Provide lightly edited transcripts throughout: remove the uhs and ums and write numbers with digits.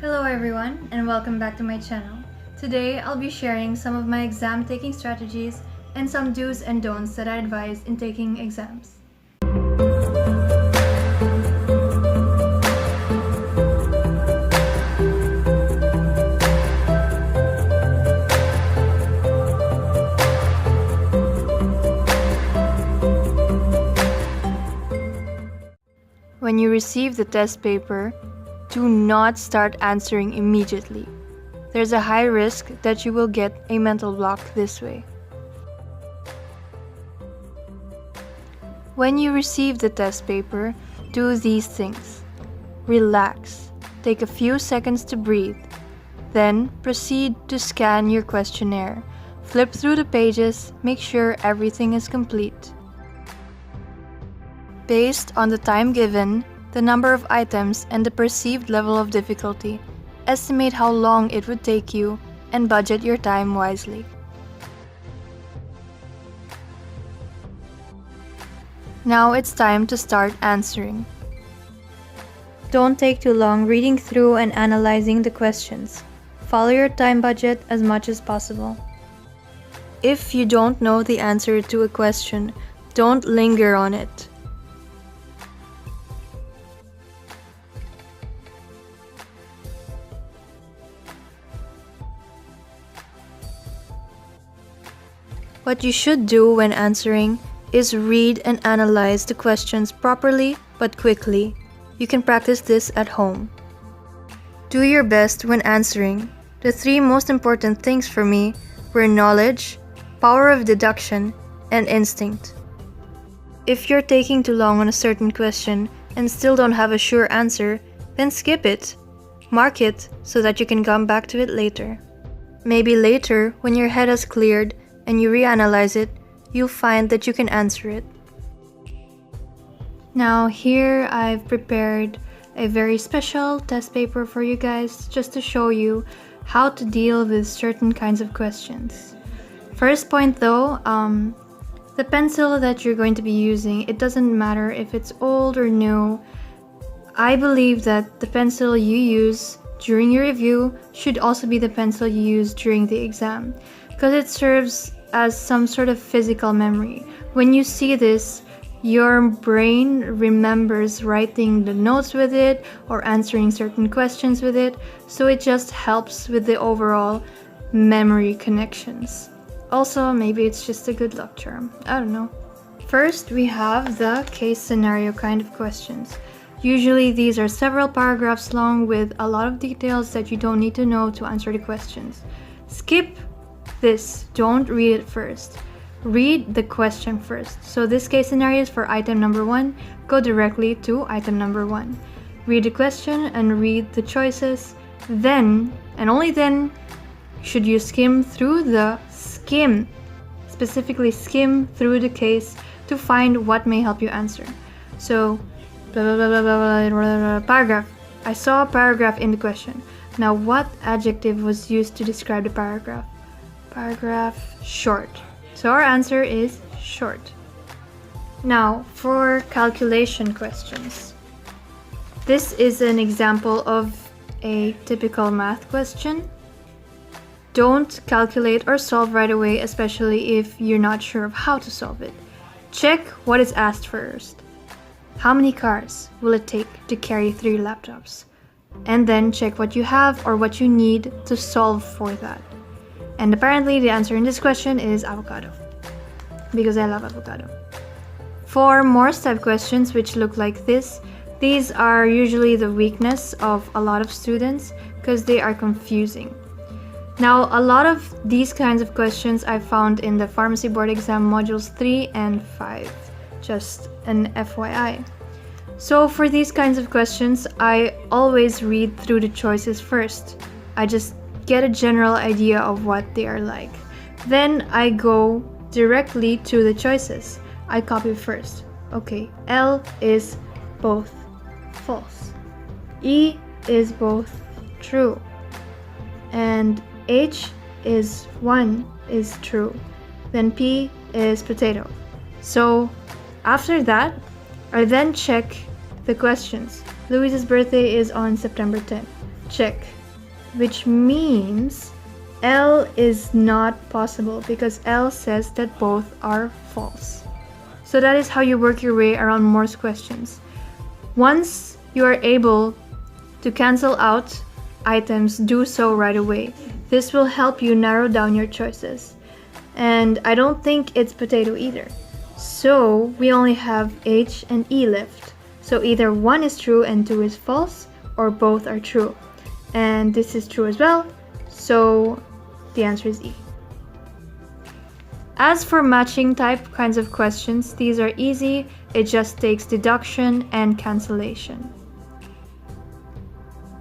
Hello everyone and welcome back to my channel. Today I'll be sharing some of my exam taking strategies and some do's and don'ts that I advise in taking exams. When you receive the test paper, do not start answering immediately. There's a high risk that you will get a mental block this way. When you receive the test paper, do these things. Relax. Take a few seconds to breathe. Then proceed to scan your questionnaire. Flip through the pages, make sure everything is complete. Based on the time given, the number of items and the perceived level of difficulty, estimate how long it would take you and budget your time wisely. Now it's time to start answering. Don't take too long reading through and analyzing the questions. Follow your time budget as much as possible. If you don't know the answer to a question, don't linger on it. What you should do when answering is read and analyze the questions properly but quickly. You can practice this at home. Do your best when answering. The three most important things for me were knowledge, power of deduction, and instinct. If you're taking too long on a certain question and still don't have a sure answer, then skip it. Mark it so that you can come back to it later. Maybe later, when your head has cleared and you reanalyze it, you'll find that you can answer it. Now here I've prepared a very special test paper for you guys just to show you how to deal with certain kinds of questions. First point though, the pencil that you're going to be using, it doesn't matter if it's old or new. I believe that the pencil you use during your review should also be the pencil you use during the exam, because it serves as some sort of physical memory. When you see this, your brain remembers writing the notes with it or answering certain questions with it, so it just helps with the overall memory connections. Also, maybe it's just a good luck charm. I don't know. First, we have the case scenario kind of questions. Usually these are several paragraphs long with a lot of details that you don't need to know to answer the questions. Skip this. Don't read it first. Read the question first. So this case scenario is for item number 1. Go directly to item number 1. Read the question and read the choices. Then, and only then, should you specifically skim through the case to find what may help you answer. So, blah, blah, blah, blah, blah, blah, paragraph. I saw a paragraph in the question. Now, what adjective was used to describe the paragraph? Paragraph short. So our answer is short. Now, for calculation questions. This is an example of a typical math question. Don't calculate or solve right away, especially if you're not sure of how to solve it. Check what is asked first. How many cars will it take to carry 3 laptops? And then check what you have or what you need to solve for that. And apparently the answer in this question is avocado, because I love avocado. For Morse type questions which look like this, these are usually the weakness of a lot of students because they are confusing. Now, a lot of these kinds of questions I found in the Pharmacy Board exam modules 3 and 5, just an FYI. So for these kinds of questions, I always read through the choices first. I just get a general idea of what they are like. Then I go directly to the choices. I copy first. Okay, L is both false. E is both true. And H is 1 is true. Then P is potato. So after that, I then check the questions. Louise's birthday is on September 10th. check, which means L is not possible because L says that both are false. So that is how you work your way around Morse questions. Once you are able to cancel out items, do so right away. This will help you narrow down your choices. And I don't think it's potato either. So we only have H and E left. So either one is true and two is false, or both are true. And this is true as well, so the answer is E. As for matching type kinds of questions, these are easy. It just takes deduction and cancellation.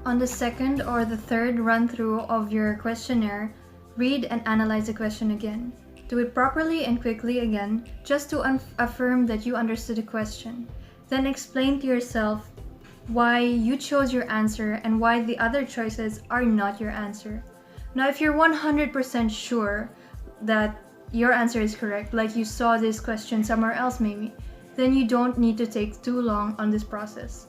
On the second or the third run-through of your questionnaire, read and analyze the question again. Do it properly and quickly again, just to affirm that you understood the question. Then explain to yourself why you chose your answer and why the other choices are not your answer. Now, if you're 100% sure that your answer is correct, like you saw this question somewhere else maybe, then you don't need to take too long on this process.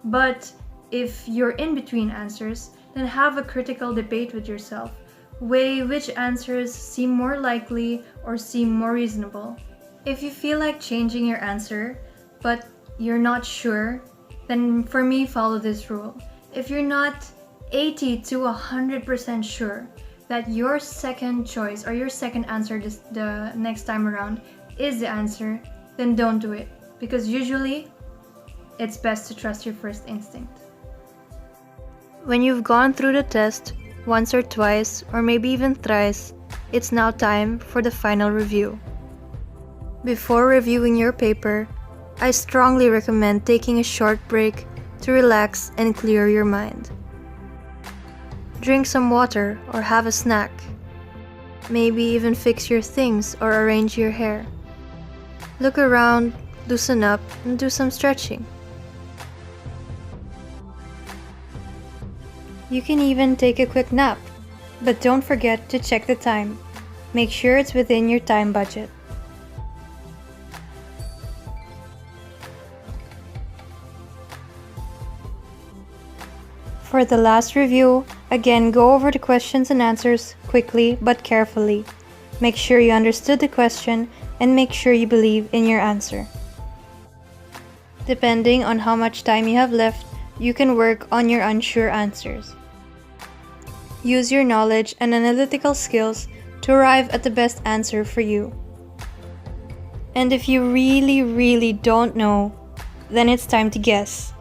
But if you're in between answers, then have a critical debate with yourself. Weigh which answers seem more likely or seem more reasonable. If you feel like changing your answer, but you're not sure, then for me, follow this rule. If you're not 80 to 100% sure that your second choice or your second answer the next time around is the answer, then don't do it. Because usually, it's best to trust your first instinct. When you've gone through the test once or twice, or maybe even thrice, it's now time for the final review. Before reviewing your paper, I strongly recommend taking a short break to relax and clear your mind. Drink some water or have a snack. Maybe even fix your things or arrange your hair. Look around, loosen up, and do some stretching. You can even take a quick nap, but don't forget to check the time. Make sure it's within your time budget. For the last review, again go over the questions and answers quickly but carefully. Make sure you understood the question and make sure you believe in your answer. Depending on how much time you have left, you can work on your unsure answers. Use your knowledge and analytical skills to arrive at the best answer for you. And if you really don't know, then it's time to guess.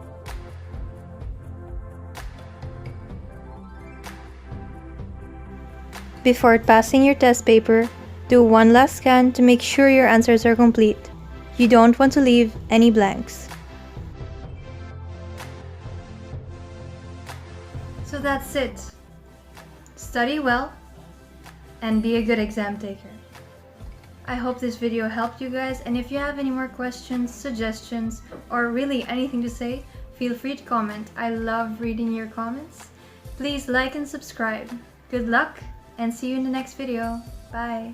Before passing your test paper, do one last scan to make sure your answers are complete. You don't want to leave any blanks. So that's it. Study well and be a good exam taker. I hope this video helped you guys, and if you have any more questions, suggestions, or really anything to say, feel free to comment. I love reading your comments. Please like and subscribe. Good luck, and see you in the next video. Bye!